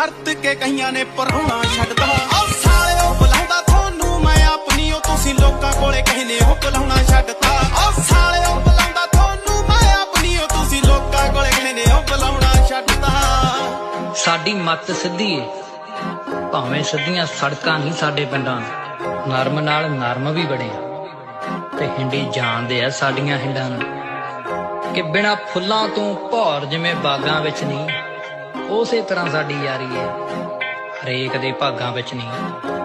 ਵਰਤ ਕੇ ਕਈਆਂ ਨੇ ਪਰਾਉਣਾ ਛੱਡਦਾ। ਓ ਸਾਲਿਓ ਬੁਲਾਉਂਦਾ ਤੁਹਾਨੂੰ ਮੈਂ ਆਪਣੀ, ਉਹ ਤੁਸੀਂ ਲੋਕਾਂ ਕੋਲੇ ਕਹਿੰਦੇ ਹੋ ਬੁਲਾਉਣਾ ਛੱਡਤਾ। ਓ ਸਾਲਿਓ ਬੁਲਾਉਂਦਾ ਤੁਹਾਨੂੰ ਮੈਂ ਆਪਣੀ, ਉਹ ਤੁਸੀਂ ਲੋਕਾਂ ਕੋਲੇ ਕਹਿੰਦੇ ਹੋ ਬੁਲਾਉਣਾ ਛੱਡਤਾ। ਸਾਡੀ ਮੱਤ ਸਿੱਧੀ ਏ, ਭਾਵੇਂ ਸਿੱਧੀਆਂ ਸੜਕਾਂ ਨਹੀਂ ਸਾਡੇ ਪਿੰਡਾਂ, ਨਰਮ ਨਾਲ ਨਰਮ ਵੀ ਬੜੇ ਆ ਤੇ ਹਿੰਡੀ ਜਾਣਦੇ ਆ ਸਾਡੀਆਂ ਹਿੰਡਾਂ ਨੂੰ ਕਿ ਬਿਨਾਂ ਫੁੱਲਾਂ ਤੋਂ ਭੌਰ ਜਿਵੇਂ ਬਾਗਾਂ ਵਿੱਚ ਨਹੀਂ, ਉਸੇ ਤਰ੍ਹਾਂ ਸਾਡੀ ਯਾਰੀ ਏ ਹਰੇਕ ਦੇ ਭਾਗਾਂ ਵਿੱਚ ਨਹੀਂ।